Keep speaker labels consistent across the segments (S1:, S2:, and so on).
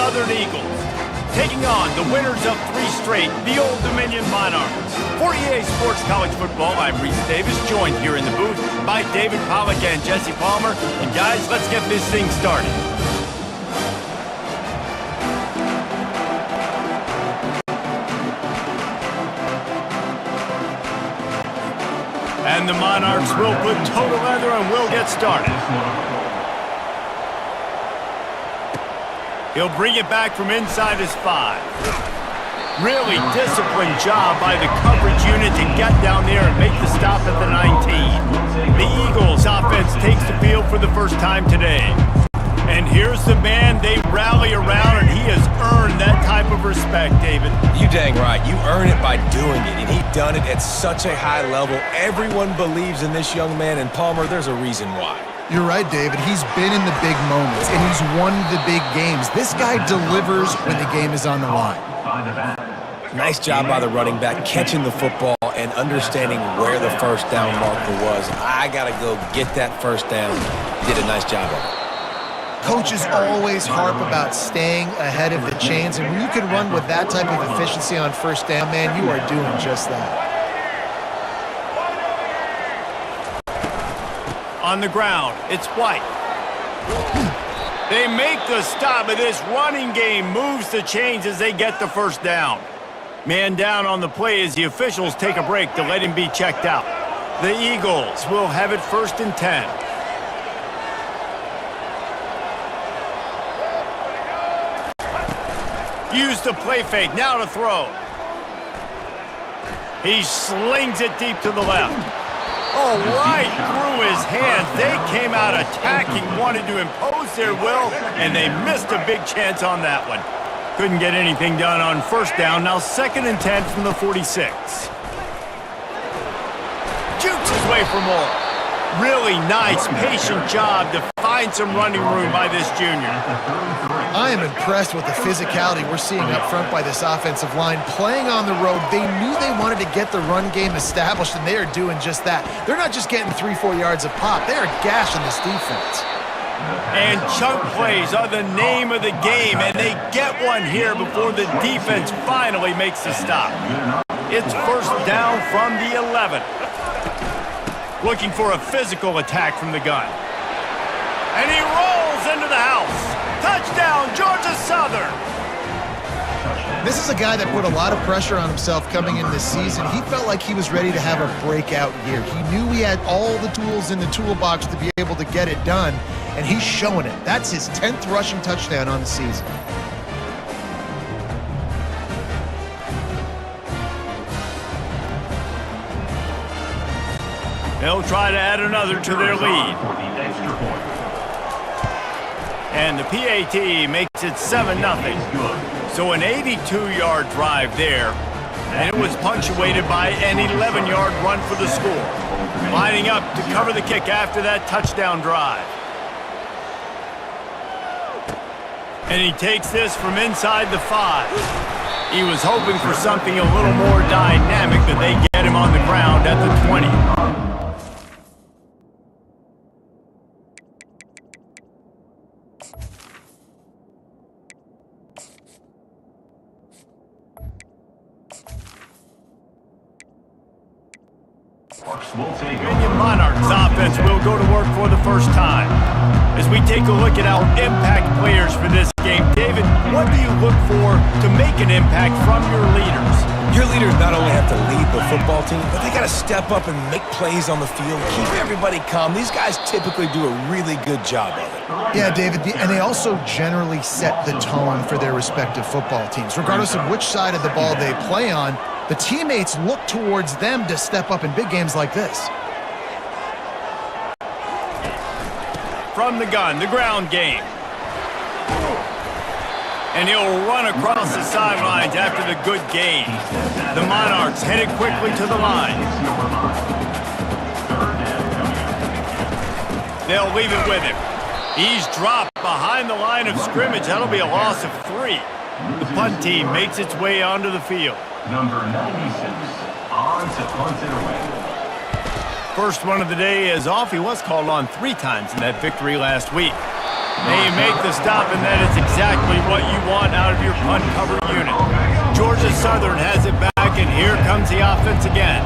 S1: Southern Eagles, taking on the winners of 3 straight, the Old Dominion Monarchs. For EA Sports College Football, I'm Reese Davis, joined here in the booth by David Pollack and Jesse Palmer. And guys, let's get this thing started. And the Monarchs will put total leather and we'll get started. He'll bring it back from inside his 5. Really disciplined job by the coverage unit to get down there and make the stop at the 19. The Eagles offense takes the field for the first time today. And here's the man they rally around, and he has earned that type of respect, David.
S2: You dang right. You earn it by doing it, and he done it at such a high level. Everyone believes in this young man, and Palmer, there's a reason why.
S3: You're right, David. He's been in the big moments, and he's won the big games. This guy delivers when the game is on the line.
S2: Nice job by the running back, catching the football and understanding where the first down marker was. I got to go get that first down. He did a nice job of it.
S3: Coaches always harp about staying ahead of the chains, and when you can run with that type of efficiency on first down, man, you are doing just that.
S1: On the ground, it's White. They make the stop, but this running game moves the chains as they get the first down. Man down on the play as the officials take a break to let him be checked out. The Eagles will have it 1st and 10. Use the play fake, now to throw. He slings it deep to the left. Oh, right through his hands. They came out attacking, wanted to impose their will, and they missed a big chance on that one. Couldn't get anything done on first down. Now 2nd and 10 from the 46. Jukes his way for more. Really nice, patient job to find some running room by this junior.
S3: I am impressed with the physicality we're seeing up front by this offensive line. Playing on the road, they knew they wanted to get the run game established, and they are doing just that. They're not just getting 3-4 yards a pop. They are gashing this defense.
S1: And chunk plays are the name of the game, and they get one here before the defense finally makes the stop. It's first down from the 11. Looking for a physical attack from the gun. And he rolls into the house. Touchdown, Georgia Southern.
S3: This is a guy that put a lot of pressure on himself coming in this season. He felt like he was ready to have a breakout year. He knew he had all the tools in the toolbox to be able to get it done, and he's showing it. That's his 10th rushing touchdown on the season.
S1: They'll try to add another to their lead. And the PAT makes it 7-0. So an 82-yard drive there. And it was punctuated by an 11-yard run for the score. Lining up to cover the kick after that touchdown drive. And he takes this from inside the 5. He was hoping for something a little more dynamic, but they get him on the ground at the 20. Dominion Monarchs offense will go to work for the first time. As we take a look at our impact players for this game, David, what do you look for to make an impact from your leaders?
S2: Your leaders not only have to lead the football team, but they got to step up and make plays on the field, keep everybody calm. These guys typically do a really good job of it.
S3: Yeah, David, and they also generally set the tone for their respective football teams. Regardless of which side of the ball they play on, the teammates look towards them to step up in big games like this.
S1: From the gun, the ground game. And he'll run across the sidelines after the good gain. The Monarchs headed quickly to the line. They'll leave it with him. He's dropped behind the line of scrimmage. That'll be a loss of 3. The punt team makes its way onto the field.
S4: Number 96, on to punt it away.
S1: First one of the day is off. He was called on 3 times in that victory last week. They make the stop, and that is exactly what you want out of your punt cover unit. Georgia Southern has it back, and here comes the offense again.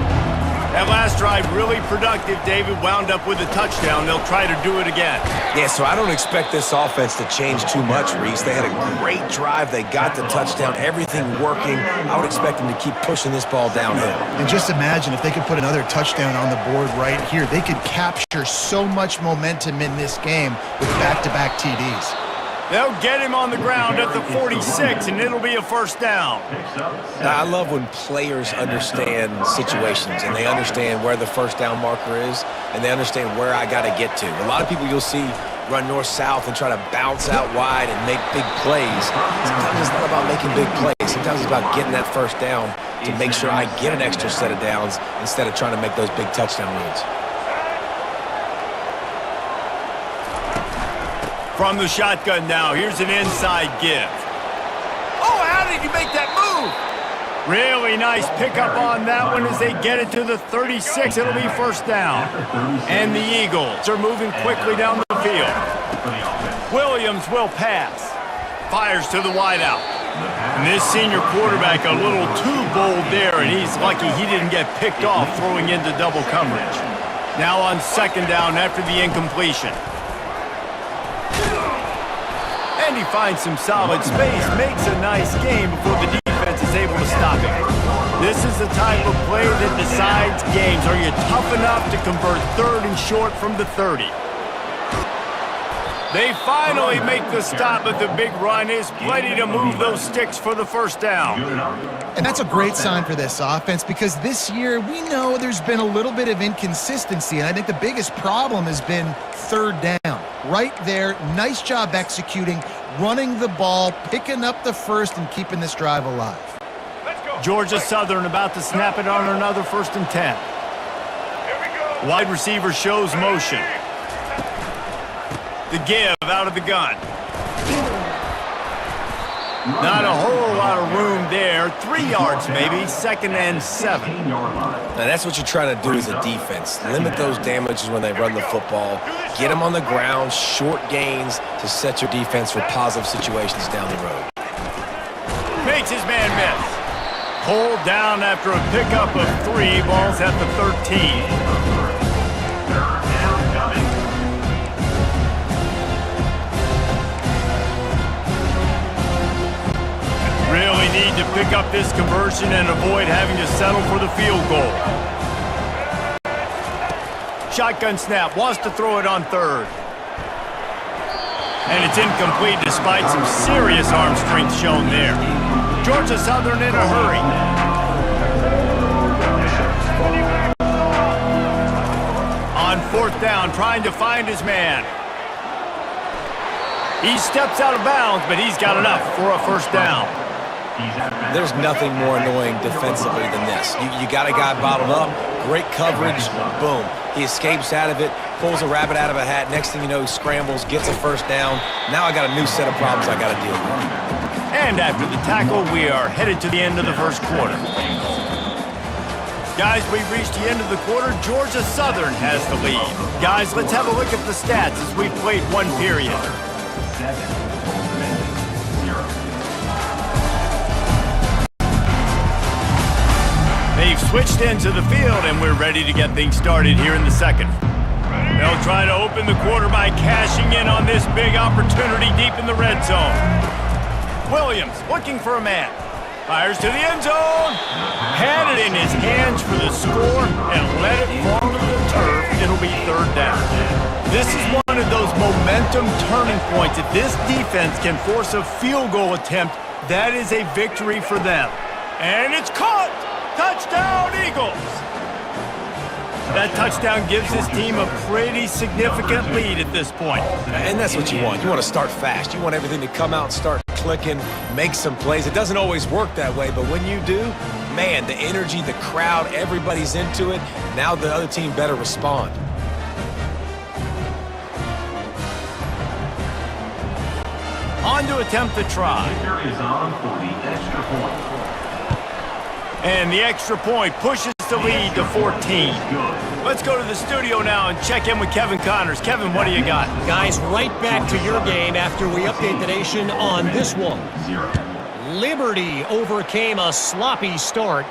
S1: That last drive really productive. David wound up with a touchdown. They'll try to do it again.
S2: Yeah, so I don't expect this offense to change too much, Reese. They had a great drive. They got the touchdown, everything working. I would expect them to keep pushing this ball downhill.
S3: And just imagine if they could put another touchdown on the board right here. They could capture so much momentum in this game with back-to-back TDs.
S1: They'll get him on the ground at the 46, and it'll be a first down.
S2: Now, I love when players understand situations, and they understand where the first down marker is, and they understand where I got to get to. A lot of people you'll see run north-south and try to bounce out wide and make big plays. Sometimes it's not about making big plays. Sometimes it's about getting that first down to make sure I get an extra set of downs instead of trying to make those big touchdown runs.
S1: From the shotgun now, here's an inside give. Oh, how did you make that move? Really nice pickup on that one as they get it to the 36. It'll be first down. And the Eagles are moving quickly down the field. Williams will pass. Fires to the wideout. And this senior quarterback a little too bold there, and he's lucky he didn't get picked off throwing into double coverage. Now on second down after the incompletion. And he finds some solid space, makes a nice game before the defense is able to stop him. This is the type of play that decides games. Are you tough enough to convert third and short from the 30? They finally make the stop, but the big run is plenty to move those sticks for the first down.
S3: And that's a great sign for this offense because this year we know there's been a little bit of inconsistency, and I think the biggest problem has been third down. Right there, nice job executing, running the ball, picking up the first, and keeping this drive alive.
S1: Georgia Southern about to snap it on another 1st and 10. Wide receiver shows motion. The give out of the gun. Not a whole lot of room there. 3 yards maybe, 2nd and 7.
S2: Now that's what you're trying to do as a defense. Limit those damages when they run the football. Get them on the ground, short gains to set your defense for positive situations down the road.
S1: Makes his man miss. Pulled down after a pickup of 3. Ball's at the 13. Really need to pick up this conversion and avoid having to settle for the field goal. Shotgun snap, wants to throw it on 3rd. And it's incomplete despite some serious arm strength shown there. Georgia Southern in a hurry. On 4th down, trying to find his man. He steps out of bounds, but he's got enough for a first down.
S2: There's nothing more annoying defensively than this. You got a guy bottled up, great coverage, boom. He escapes out of it, pulls a rabbit out of a hat. Next thing you know, he scrambles, gets a first down. Now I got a new set of problems I got to deal with.
S1: And after the tackle, we are headed to the end of the first quarter. Guys, we've reached the end of the quarter. Georgia Southern has the lead. Guys, let's have a look at the stats as we've played 1 period.
S4: 7.
S1: They've switched into the field, and we're ready to get things started here in the second. They'll try to open the quarter by cashing in on this big opportunity deep in the red zone. Williams looking for a man. Fires to the end zone. Had it in his hands for the score and let it fall to the turf. It'll be 3rd down. This is one of those momentum turning points. If this defense can force a field goal attempt, that is a victory for them. And it's caught! Touchdown, Eagles! That touchdown gives this team a pretty significant lead at this point.
S2: And that's what you want. You want to start fast. You want everything to come out and start clicking, make some plays. It doesn't always work that way, but when you do, man, the energy, the crowd, everybody's into it. Now the other team better respond.
S1: On to attempt the try.
S4: Is on for the extra point.
S1: And the extra point pushes the lead to 14.
S4: Good.
S1: Let's go to the studio now and check in with Kevin Connors. Kevin, what do you got?
S5: Guys, right back to your game after we update the nation on this one. Liberty overcame a sloppy start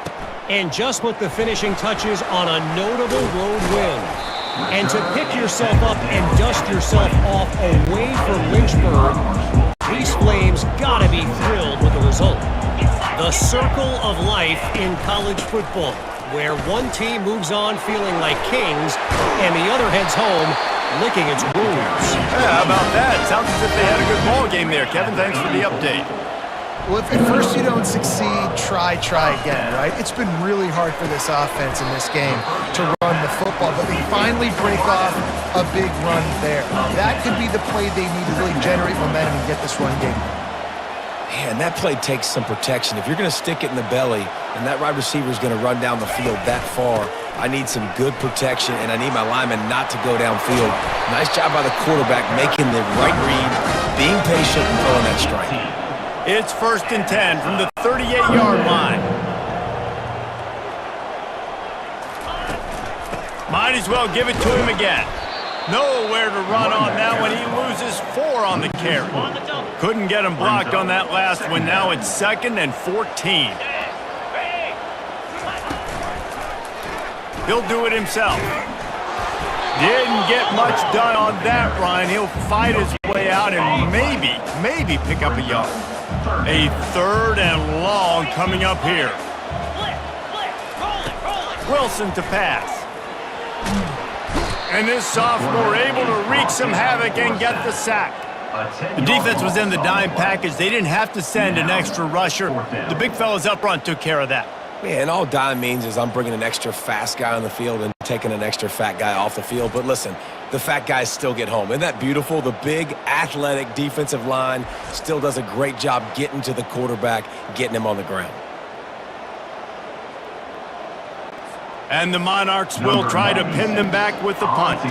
S5: and just put the finishing touches on a notable road win. And to pick yourself up and dust yourself off away from Lynchburg, these Flames gotta be thrilled with the result. The circle of life in college football, where one team moves on feeling like kings and the other heads home licking its wounds.
S1: Yeah, how about that? Sounds as if they had a good ball game there. Kevin, thanks for the update.
S3: Well, if at first you don't succeed, try again, right? It's been really hard for this offense in this game to run the football, but they finally break off a big run there. That could be the play they need to really generate momentum and get this run game.
S2: Man, that play takes some protection. If you're going to stick it in the belly and that wide receiver is going to run down the field that far, I need some good protection, and I need my lineman not to go downfield. Nice job by the quarterback making the right read, being patient, and throwing that strike.
S1: It's 1st and 10 from the 38-yard line. Might as well give it to him again. Nowhere to run on that one. He loses 4 on the carry. Couldn't get him blocked on that last one. Now it's 2nd and 14. He'll do it himself. Didn't get much done on that run. He'll fight his way out and maybe pick up a yard. A 3rd and long coming up here. Wilson to pass. And this sophomore able to wreak some havoc and get the sack. The defense was in the dime package. They didn't have to send an extra rusher. The big fellas up front took care of that.
S2: Yeah, and all dime means is I'm bringing an extra fast guy on the field and taking an extra fat guy off the field. But listen, the fat guys still get home. Isn't that beautiful? The big, athletic defensive line still does a great job getting to the quarterback, getting him on the ground.
S1: And the Monarchs will try to pin them back with the punt.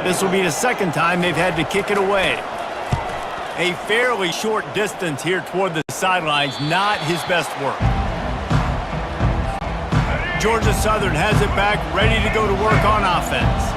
S1: This will be the 2nd time they've had to kick it away. A fairly short distance here toward the sidelines, not his best work. Georgia Southern has it back, ready to go to work on offense.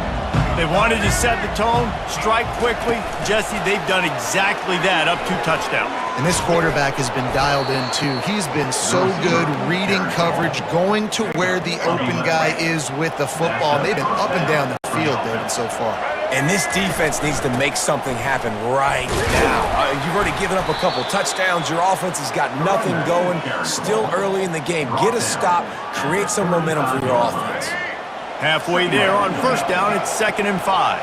S1: They wanted to set the tone, strike quickly. Jesse, they've done exactly that, up 2 touchdowns.
S3: And this quarterback has been dialed in, too. He's been so good reading coverage, going to where the open guy is with the football. They've been up and down the field, David, so far.
S2: And this defense needs to make something happen right now. You've already given up a couple touchdowns. Your offense has got nothing going. Still early in the game. Get a stop. Create some momentum for your offense.
S1: Halfway there on 1st down, it's 2nd and 5.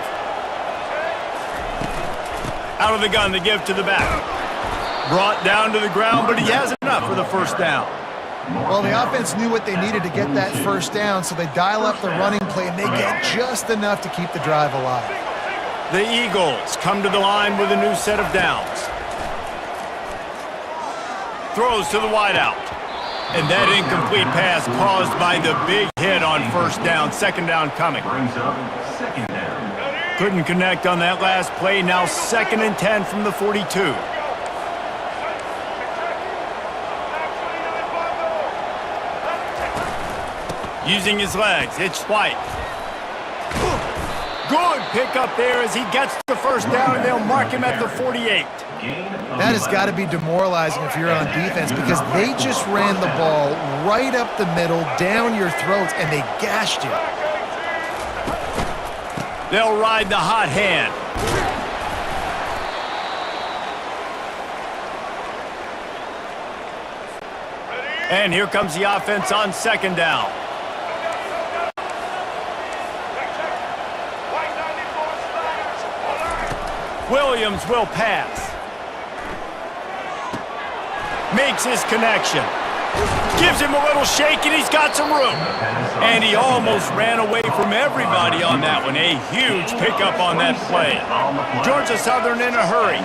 S1: Out of the gun, they give to the back. Brought down to the ground, but he has enough for the 1st down.
S3: Well, the offense knew what they needed to get that 1st down, so they dial up the running play, and they get just enough to keep the drive alive.
S1: The Eagles come to the line with a new set of downs. Throws to the wideout. And that incomplete pass caused by the big hit on 1st down. 2nd down coming. Couldn't connect on that last play. Now 2nd and 10 from the 42. Using his legs, it's White. Good pickup there as he gets the 1st down, and they'll mark him at the 48.
S3: That has got to be demoralizing if you're on defense, because they just ran the ball right up the middle, down your throats, and they gashed you.
S1: They'll ride the hot hand. And here comes the offense on 2nd down. Williams will pass. Makes his connection. Gives him a little shake, and he's got some room. And he almost ran away from everybody on that one. A huge pickup on that play. Georgia Southern in a hurry.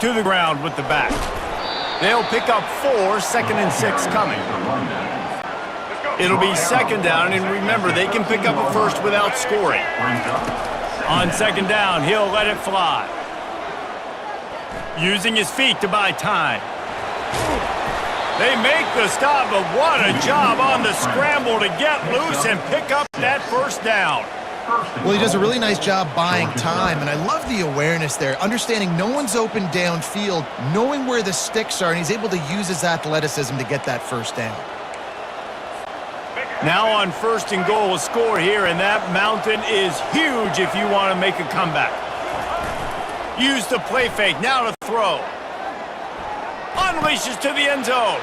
S1: To the ground with the back. They'll pick up 4, 2nd and 6 coming. It'll be 2nd down, and remember, they can pick up a 1st without scoring. On 2nd down, he'll let it fly. Using his feet to buy time. They make the stop, but what a job on the scramble to get loose and pick up that first down.
S3: Well, he does a really nice job buying time, and I love the awareness there, understanding no one's open downfield, knowing where the sticks are, and he's able to use his athleticism to get that first down.
S1: Now on 1st and goal, a score here, and that mountain is huge if you want to make a comeback. Use the play fake, now to throw. Unleashes to the end zone.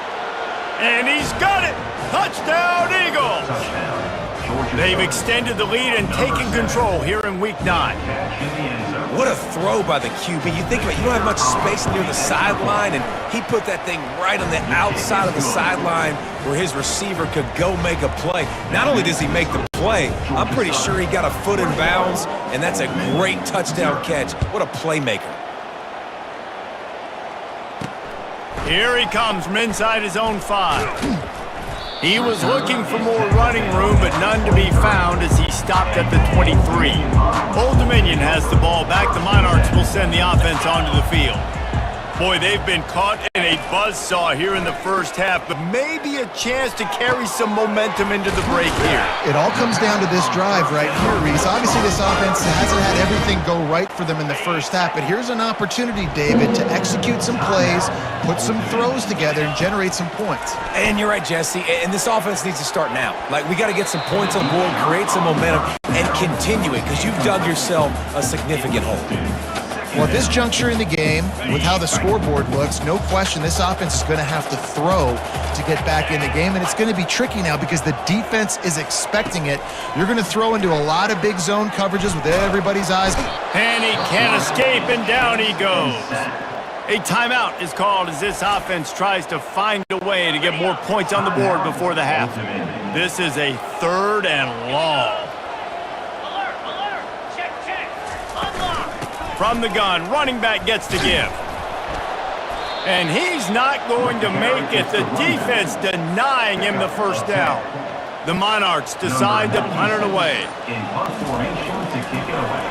S1: And he's got it! Touchdown, Eagles! They've extended the lead and taken control here in Week 9.
S2: What a throw by the QB. You think about it, you don't have much space near the sideline, and he put that thing right on the outside of the sideline where his receiver could go make a play. Not only does he make the play, I'm pretty sure he got a foot in bounds, and that's a great touchdown catch. What a playmaker.
S1: Here he comes from inside his own 5. He was looking for more running room, but none to be found as he stopped at the 23. Old Dominion has the ball back. The Monarchs will send the offense onto the field. Boy, they've been caught in a buzzsaw here in the first half, but maybe a chance to carry some momentum into the break here.
S3: It all comes down to this drive right here, Reese. Obviously, this offense hasn't had everything go right for them in the first half, but here's an opportunity, David, to execute some plays, put some throws together, and generate some points.
S2: And you're right, Jesse, and this offense needs to start now. Like, we got to get some points on the board, create some momentum, and continue it, because you've dug yourself a significant hole.
S3: Well, at this juncture in the game, with how the scoreboard looks, no question this offense is going to have to throw to get back in the game, and it's going to be tricky now because the defense is expecting it. You're going to throw into a lot of big zone coverages with everybody's eyes.
S1: And he can't escape, and down he goes. A timeout is called as this offense tries to find a way to get more points on the board before the half. This is a 3rd and long. From the gun, running back gets to give. And he's not going to make it. The defense denying him the first down. The Monarchs decide to punt it away.
S4: In punt formation to kick it away.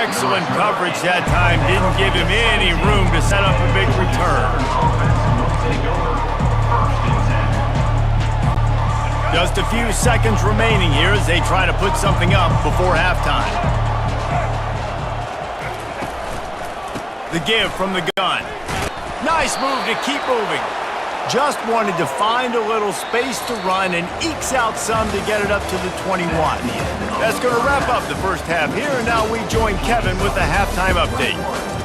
S1: Excellent coverage that time. Didn't give him any room to set up a big return. Just a few seconds remaining here as they try to put something up before halftime. The give from the gun. Nice move to keep moving. Just wanted to find a little space to run and ekes out some to get it up to the 21. That's going to wrap up the first half here, and now we join Kevin with the halftime update.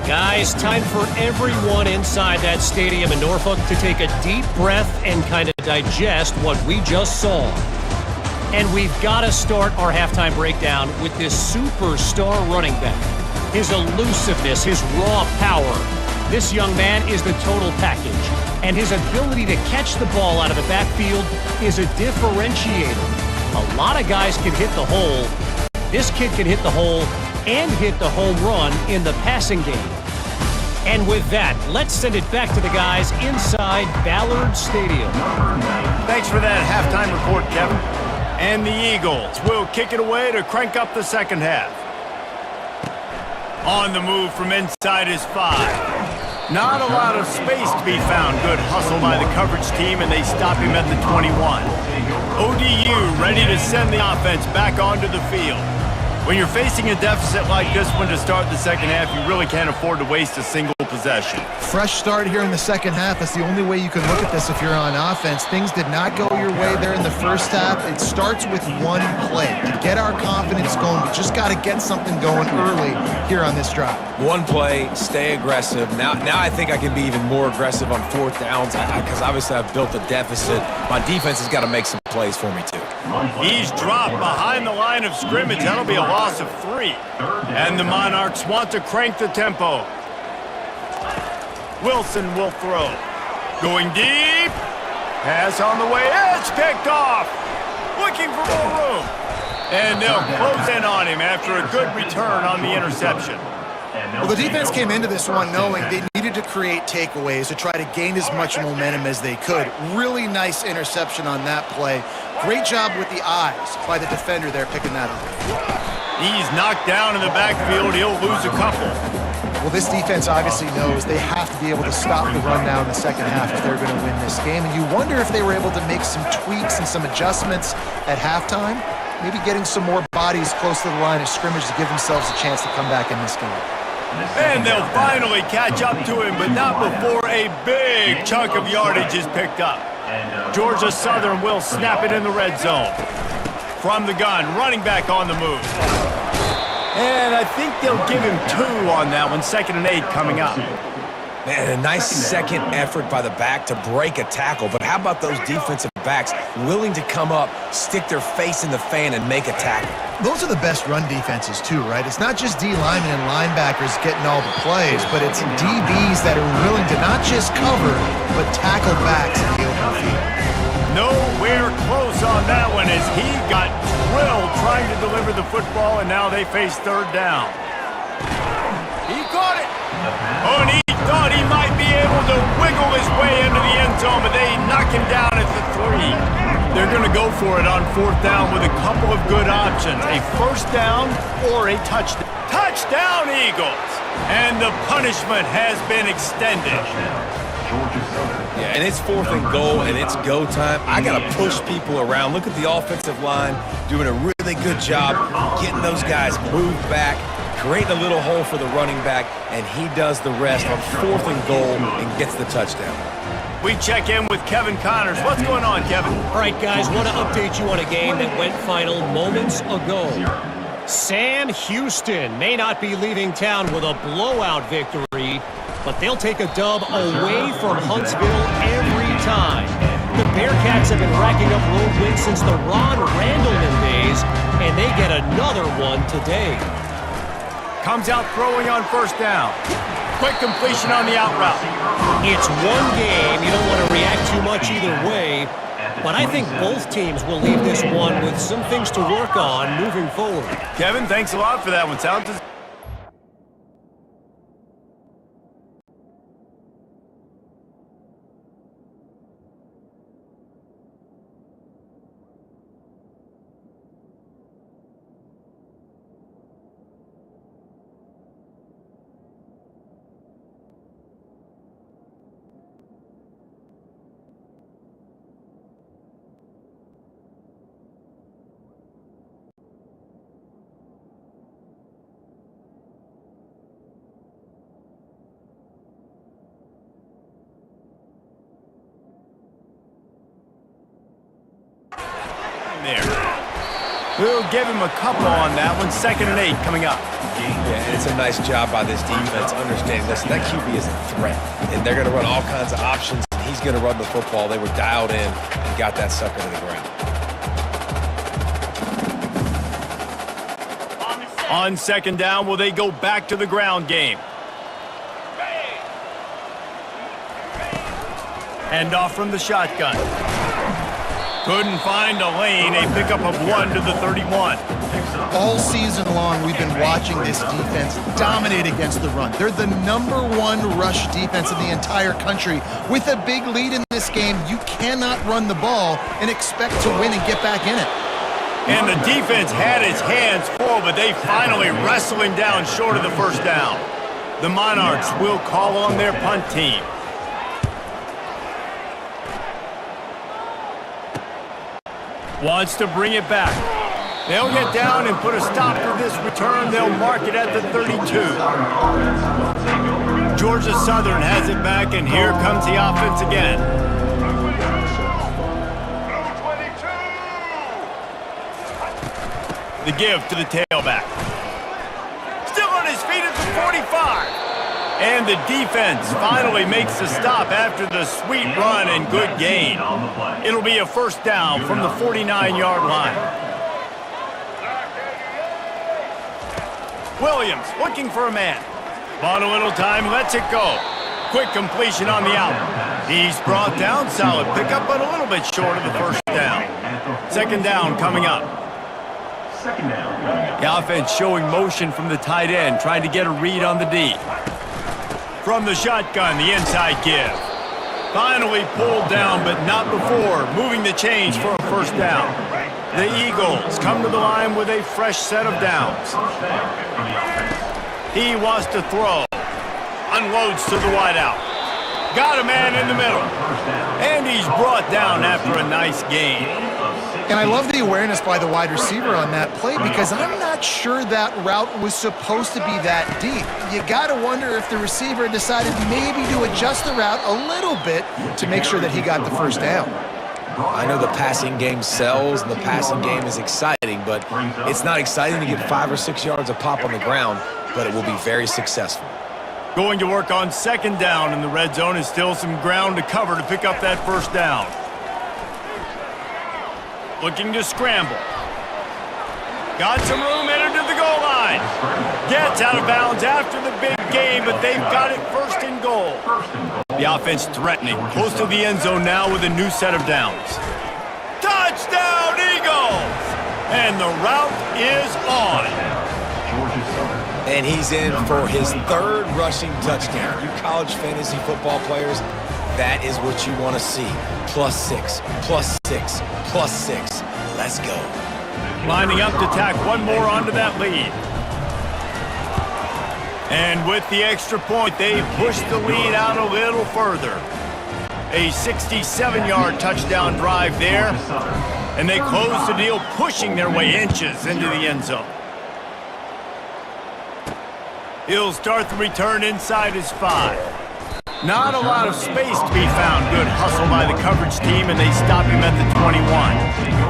S5: Guys, time for everyone inside that stadium in Norfolk to take a deep breath and kind of digest what we just saw. And we've got to start our halftime breakdown with this superstar running back. His elusiveness, his raw power. This young man is the total package. And his ability to catch the ball out of the backfield is a differentiator. A lot of guys can hit the hole. This kid can hit the hole and hit the home run in the passing game. And with that, let's send it back to the guys inside Ballard Stadium.
S1: Thanks for that halftime report, Kevin. And the Eagles will kick it away to crank up the second half. On the move from inside his 5. Not a lot of space to be found. Good hustle by the coverage team, and they stop him at the 21. ODU ready to send the offense back onto the field. When you're facing a deficit like this one to start the second half, you really can't afford to waste a single possession.
S3: Fresh start here in the second half. That's the only way you can look at this if you're on offense. Things did not go your way there in the first half. It starts with one play. To get our confidence going, we just got to get something going early here on this drive. One play, stay aggressive. Now I think I can be even more aggressive on 4th downs because obviously I've built a deficit. My defense has got to make some plays for me too.
S1: He's dropped behind the line of scrimmage. That'll be a loss of 3. And the Monarchs want to crank the tempo. Wilson will throw. Going deep. Pass on the way. It's picked off. Looking for more room. And they'll close in on him after a good return on the interception.
S3: Well, the defense came into this one knowing they needed to create takeaways to try to gain as much momentum as they could. Really nice interception on that play. Great job with the eyes by the defender there picking that up.
S1: He's knocked down in the backfield. He'll lose a couple.
S3: Well, this defense obviously knows they have to be able to stop the run now in the second half if they're going to win this game. And you wonder if they were able to make some tweaks and some adjustments at halftime, maybe getting some more bodies close to the line of scrimmage to give themselves a chance to come back in this game.
S1: And they'll finally catch up to him, but not before a big chunk of yardage is picked up. Georgia Southern will snap it in the red zone. From the gun, running back on the move. And I think they'll give him 2 on that one. 2nd and 8 coming up.
S2: Man, a nice second effort by the back to break a tackle. But how about those defensive backs willing to come up, stick their face in the fan, and make a tackle?
S3: Those are the best run defenses too, right? It's not just D linemen and linebackers getting all the plays, but it's DBs that are willing to not just cover, but tackle backs in the open field.
S1: Nowhere close on that one as he got drilled trying to deliver the football, and now they face 3rd down. He caught it. Oh, and he thought he might be able to wiggle his way into the end zone, but they knock him down at the 3. They're going to go for it on 4th down with a couple of good options, a 1st down or a touchdown. Touchdown, Eagles! And the punishment has been extended.
S2: Yeah, and it's 4th and goal, and it's go time. I got to push people around. Look at the offensive line doing a really good job getting those guys moved back, creating a little hole for the running back, and he does the rest on 4th and goal and gets the touchdown.
S1: We check in with Kevin Connors. What's going on, Kevin?
S5: All right, guys, want to update you on a game that went final moments ago. Sam Houston may not be leaving town with a blowout victory, but they'll take a dub away from Huntsville every time. The Bearcats have been racking up road wins since the Ron Randleman days, and they get another one today.
S1: Comes out throwing on 1st down. Quick completion on the out route.
S5: It's one game. You don't want to react too much either way, but I think both teams will leave this one with some things to work on moving forward.
S1: Kevin, thanks a lot for that one. Sounds there. We'll give him a couple on that one. 2nd and 8 coming up.
S2: Yeah, and it's a nice job by this defense understanding, listen, that QB is a threat, and they're going to run all kinds of options, and he's going to run the football. They were dialed in and got that sucker to the ground.
S1: On 2nd down, will they go back to the ground game? Hand off from the shotgun. Couldn't find a lane. A pickup of 1 to the 31.
S3: All season long, we've been watching this defense dominate against the run. They're the #1 rush defense in the entire country. With a big lead in this game, you cannot run the ball and expect to win and get back in it.
S1: And the defense had its hands full, but they finally wrestle him down short of the 1st down. The Monarchs will call on their punt team. Wants to bring it back. They'll get down and put a stop to this return. They'll mark it at the 32. Georgia Southern has it back, and here comes the offense again. The give to the tailback. Still on his feet at the 45. And the defense finally makes the stop after the sweet run and good gain. It'll be a 1st down from the 49-yard line. Williams looking for a man. Bought a little time, lets it go. Quick completion on the out. He's brought down, solid pickup, but a little bit short of the 1st down. 2nd down coming up. The offense showing motion from the tight end, trying to get a read on the D. From the shotgun, the inside give. Finally pulled down, but not before. Moving the chains for a 1st down. The Eagles come to the line with a fresh set of downs. He wants to throw. unloads to the wideout. Got a man in the middle. And he's brought down after a nice gain.
S3: And I love the awareness by the wide receiver on that play because I'm not sure that route was supposed to be that deep. You got to wonder if the receiver decided maybe to adjust the route a little bit to make sure that he got the first down.
S2: I know the passing game sells and the passing game is exciting, but it's not exciting to get 5 or 6 yards a pop on the ground, but it will be very successful.
S1: Going to work on second down, and the red zone is still some ground to cover to pick up that first down. Looking to scramble. Got some room, entered to the goal line. Gets out of bounds after the big gain, but they've got it first and goal. The offense threatening, close to the end zone now with a new set of downs. Touchdown, Eagles! And the route is on.
S2: And he's in for his 3rd rushing touchdown. You college fantasy football players, that is what you want to see. +6, +6, +6. Let's go.
S1: Lining up to tack one more onto that lead. And with the extra point, they push the lead out a little further. A 67-yard touchdown drive there. And they close the deal, pushing their way inches into the end zone. He'll start the return inside his 5. Not a lot of space to be found. Good hustle by the coverage team, and they stop him at the 21.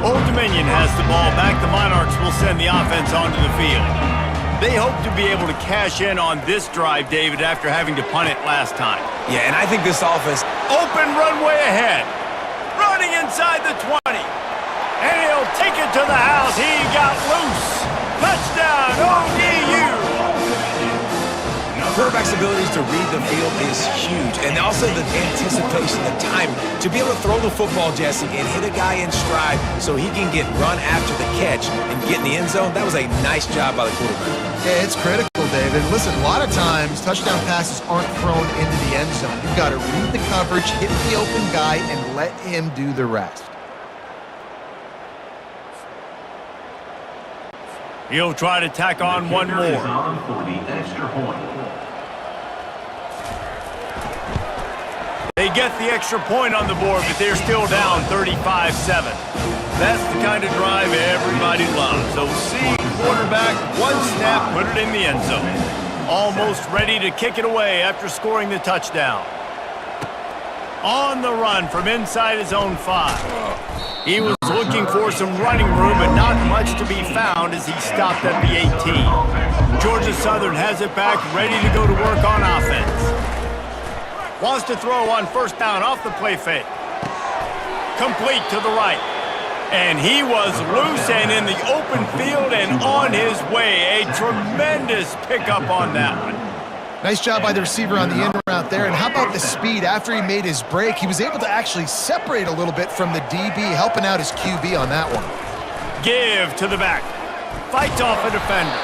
S1: Old Dominion has the ball back. The Monarchs will send the offense onto the field. They hope to be able to cash in on this drive, David, after having to punt it last time.
S2: Yeah, and I think this offense...
S1: Open runway ahead. Running inside the 20. And he'll take it to the house. He got loose. Touchdown, ODU.
S2: Quarterback's abilities to read the field is huge, and also the anticipation, the time to be able to throw the football, Jesse, and hit a guy in stride so he can get run after the catch and get in the end zone. That was a nice job by the quarterback.
S3: Yeah, it's critical, David. Listen, a lot of times touchdown passes aren't thrown into the end zone. You've got to read the coverage, hit the open guy, and let him do the rest.
S1: He'll try to tack on one more. They get the extra point on the board, but they're still down 35-7. That's the kind of drive everybody loves. So see quarterback, one snap, put it in the end zone. Almost ready to kick it away after scoring the touchdown. On the run from inside his own 5. He was looking for some running room, but not much to be found as he stopped at the 18. Georgia Southern has it back, ready to go to work on offense. Wants to throw on first down off the play fake. Complete to the right. And he was loose and in the open field and on his way. A tremendous pickup on that one.
S3: Nice job by the receiver on the in route there. And how about the speed after he made his break? He was able to actually separate a little bit from the DB, helping out his QB on that one.
S1: Give to the back. Fights off a defender.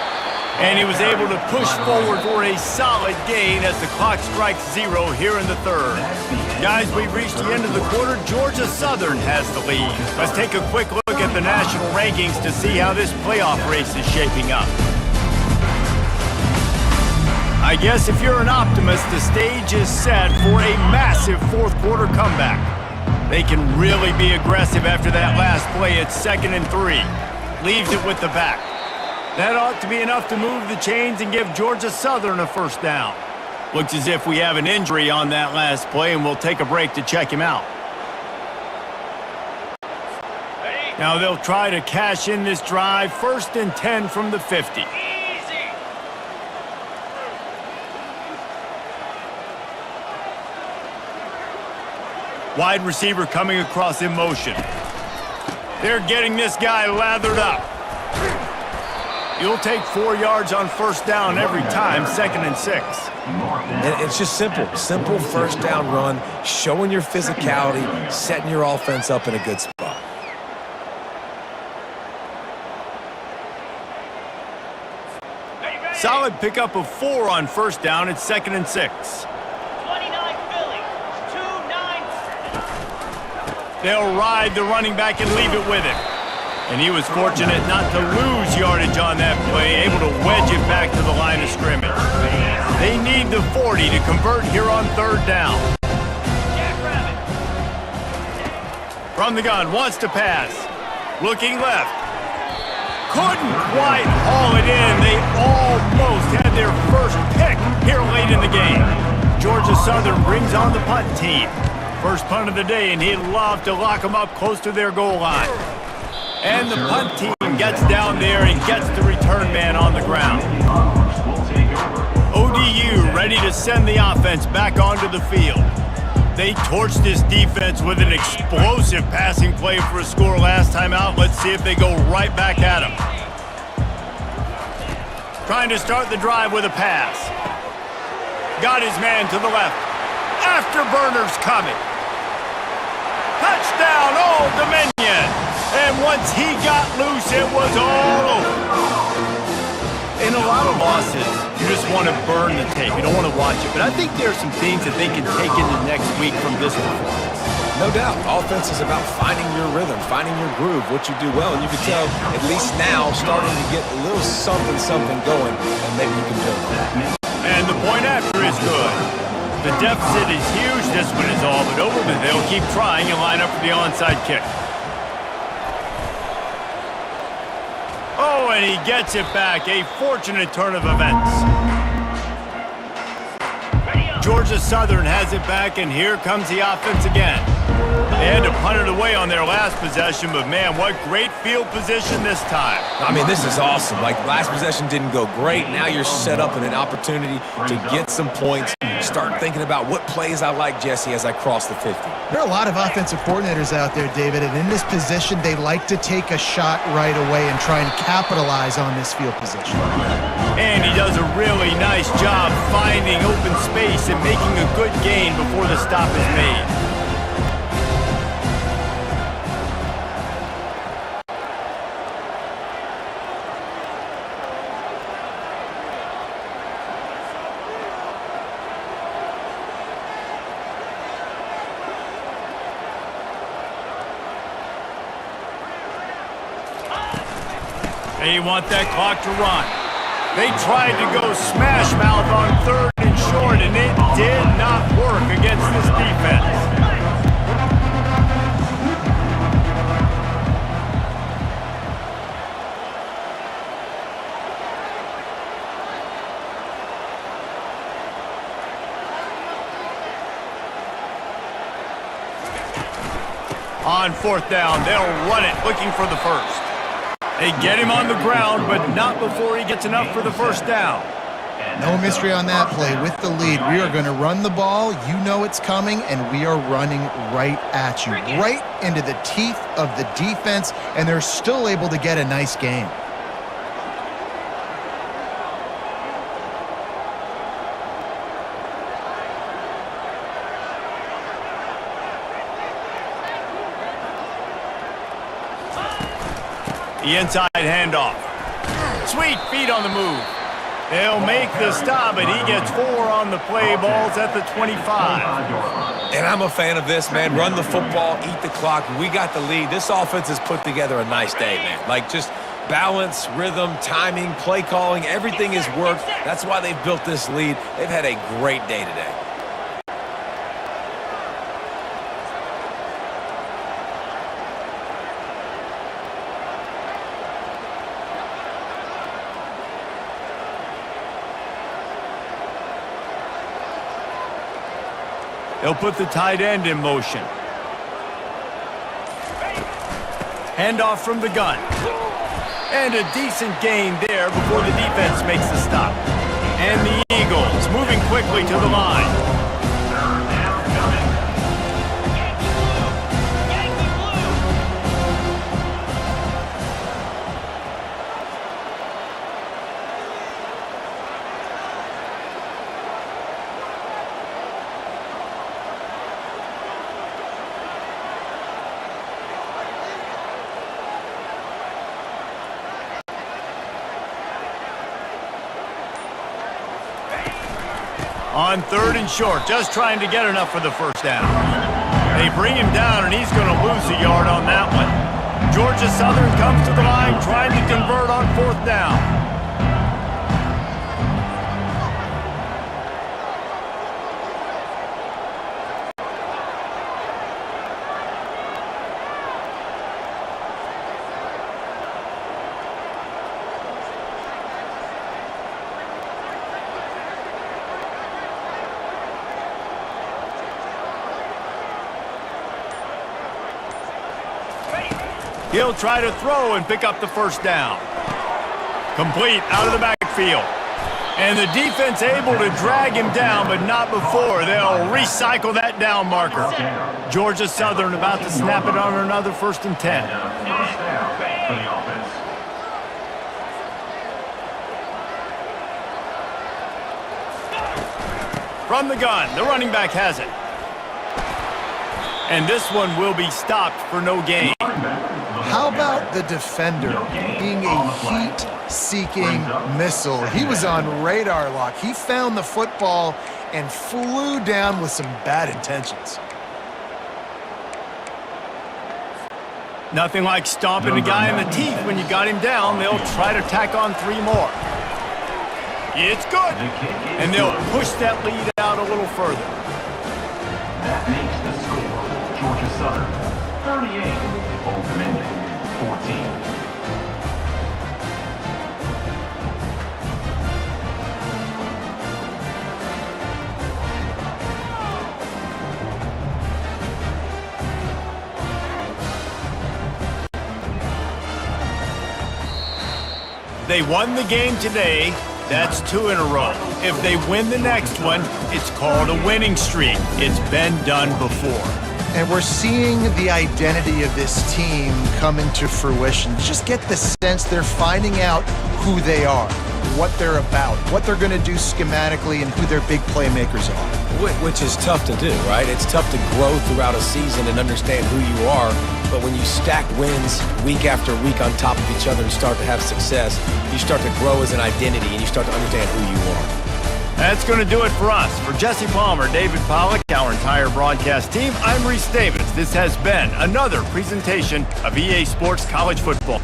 S1: And he was able to push forward for a solid gain as the clock strikes 0 here in the 3rd. Guys, we've reached the end of the quarter. Georgia Southern has the lead. Let's take a quick look at the national rankings to see how this playoff race is shaping up. I guess if you're an optimist, the stage is set for a massive 4th quarter comeback. They can really be aggressive after that last play at 2nd and 3. Leaves it with the back. That ought to be enough to move the chains and give Georgia Southern a first down. Looks as if we have an injury on that last play, and we'll take a break to check him out. Now they'll try to cash in this drive. 1st and 10 from the 50. Wide receiver coming across in motion. They're getting this guy lathered up. You'll take 4 yards on first down every time, 2nd and 6.
S2: And it's just simple. Simple first down run, showing your physicality, setting your offense up in a good spot.
S1: Solid pickup of 4 on first down. It's 2nd and 6. They'll ride the running back and leave it with him. And he was fortunate not to lose yardage on that play, able to wedge it back to the line of scrimmage. They need need the 40 to convert here on third down. From the gun, wants to pass. Looking left. Couldn't quite haul it in. They almost had their first pick here late in the game. Georgia Southern brings on the punt team. First punt of the day, and he'd love to lock them up close to their goal line. And the punt team gets down there and gets the return man on the ground. ODU ready to send the offense back onto the field. They torched this defense with an explosive passing play for a score last time out. Let's see if they go right back at them. Trying to start the drive with a pass. Got his man to the left. Afterburners coming. Touchdown, Old Dominion. And once he got loose, it was all over. In a lot of losses, you just want to burn the tape. You don't want to watch it. But I think there are some things that they can take into next week from this performance.
S2: No doubt. Offense is about finding your rhythm, finding your groove, what you do well. And you can tell, at least now, starting to get a little something going, and maybe you can build on that.
S1: And the point after is good. The deficit is huge. This one is all but over, but they'll keep trying and line up for the onside kick. Oh, and he gets it back. A fortunate turn of events. Georgia Southern has it back, and here comes the offense again. They had to punt it away on their last possession, but man, what great field position this time.
S2: I mean, this is awesome. Like, last possession didn't go great. Now you're set up in an opportunity to get some points. Start thinking about what plays I like, Jesse, as I cross the 50.
S3: There are a lot of offensive coordinators out there, David, and in this position, they like to take a shot right away and try and capitalize on this field position.
S1: And he does a really nice job finding open space and making a good gain before the stop is made. They want that clock to run. They tried to go smash mouth on third and short, and it did not work against this defense. On fourth down, they'll run it, looking for the first. They get him on the ground, but not before he gets enough for the first down.
S3: No mystery on that play. With the lead, we are going to run the ball. You know it's coming, and we are running right at you, right into the teeth of the defense, and they're still able to get a nice game.
S1: The inside handoff. Sweet feet on the move. They'll make the stop, and he gets 4 on the play. Ball's at the 25.
S2: And I'm a fan of this, man. Run the football, eat the clock. We got the lead. This offense has put together a nice day, man. Like, just balance, rhythm, timing, play calling, everything has worked. That's why they've built this lead. They've had a great day today.
S1: They'll put the tight end in motion. Handoff from the gun. And a decent gain there before the defense makes the stop. And the Eagles moving quickly to the line. On third and short, just trying to get enough for the first down. They bring him down, and he's going to lose a yard on that one. Georgia Southern comes to the line, trying to convert on fourth down. He'll try to throw and pick up the first down. Complete out of the backfield. And the defense able to drag him down, but not before. They'll recycle that down marker. Georgia Southern about to snap it on another 1st and 10.
S4: First down for the offense.
S1: From the gun, the running back has it. And this one will be stopped for no gain.
S3: How about the defender being a heat-seeking missile? He was on radar lock. He found the football and flew down with some bad intentions.
S1: Nothing like stomping a guy in the teeth when you got him down. They'll try to tack on 3 more. It's good. And they'll push that lead out a little further.
S4: That makes the score Georgia Southern 38, Old Dominion 14.
S1: They won the game today. That's 2 in a row. If they win the next one, it's called a winning streak. It's been done before.
S3: And we're seeing the identity of this team come into fruition. Just get the sense they're finding out who they are, what they're about, what they're going to do schematically, and who their big playmakers are.
S2: Which is tough to do, right? It's tough to grow throughout a season and understand who you are. But when you stack wins week after week on top of each other and start to have success, you start to grow as an identity and you start to understand who you are.
S1: That's going to do it for us. For Jesse Palmer, David Pollack, our entire broadcast team, I'm Reese Davis. This has been another presentation of EA Sports College Football.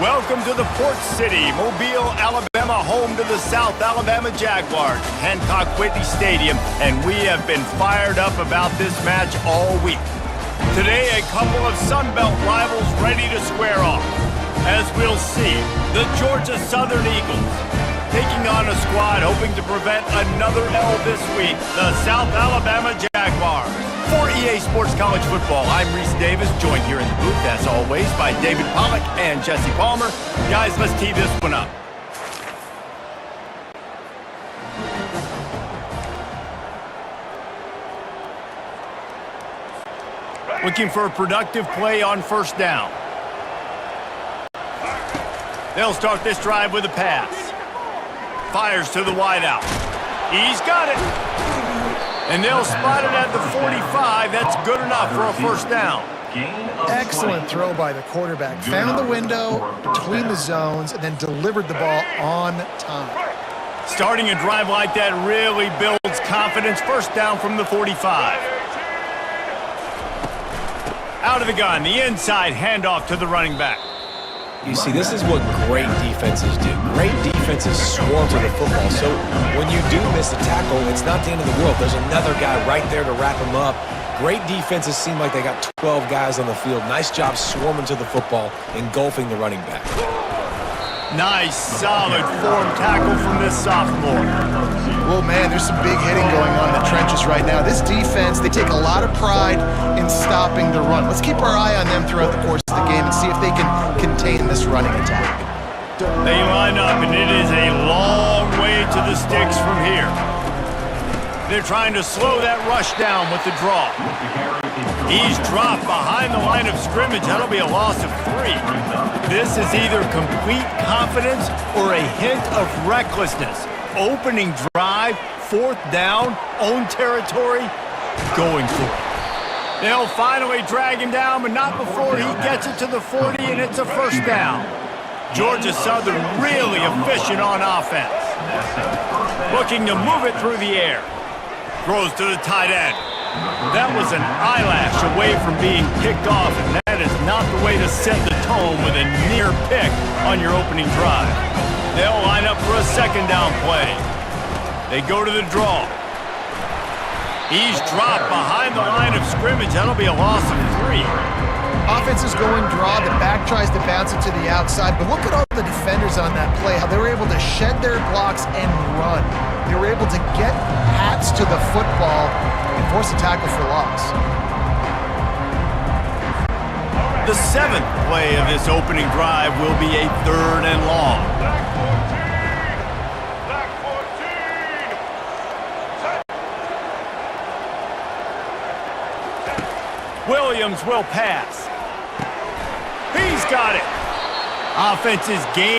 S1: Welcome to the Port City, Mobile, Alabama, home to the South Alabama Jaguars, Hancock Whitney Stadium, and we have been fired up about this match all week. Today, a couple of Sun Belt rivals ready to square off. As we'll see, the Georgia Southern Eagles taking on a squad hoping to prevent another L this week, the South Alabama Jaguars. For EA Sports College Football, I'm Reese Davis, joined here in the booth, as always, by David Pollack and Jesse Palmer. Guys, let's tee this one up. Looking for a productive play on first down. They'll start this drive with a pass. Fires to the wideout. He's got it. And they'll spot it at the 45. That's good enough for a first down.
S3: Excellent throw by the quarterback. Found the window between the zones and then delivered the ball on time.
S1: Starting a drive like that really builds confidence. First down from the 45. Out of the gun, the inside handoff to the running back.
S2: You see, this is what great defenses do. Great defenses swarm to the football. So when you do miss a tackle, it's not the end of the world. There's another guy right there to wrap him up. Great defenses seem like they got 12 guys on the field. Nice job swarming to the football, engulfing the running back.
S1: Nice, solid form tackle from this sophomore.
S3: Well, man, there's some big hitting going on in the trenches right now. This defense, they take a lot of pride in stopping the run. Let's keep our eye on them throughout the course of the game and see if they can contain this running attack.
S1: They line up, and it is a long way to the sticks from here. They're trying to slow that rush down with the draw. He's dropped behind the line of scrimmage. That'll be a loss of 3. This is either complete confidence or a hint of recklessness. Opening drive, fourth down, own territory, going for it. They'll finally drag him down, but not before he gets it to the 40, and it's a first down. Georgia Southern really efficient on offense. Looking to move it through the air. Throws to the tight end. That was an eyelash away from being picked off, and that is not the way to set the tone with a near pick on your opening drive. They'll line up for a second down play. They go to the draw. He's dropped behind the line of scrimmage. That'll be a loss of 3.
S3: Offense is going draw. The back tries to bounce it to the outside, but look at all the defenders on that play, how they were able to shed their blocks and run. They were able to get hats to the football and force a tackle for loss.
S1: The 7th play of this opening drive will be a 3rd and long. Williams will pass. He's got it. Offense is game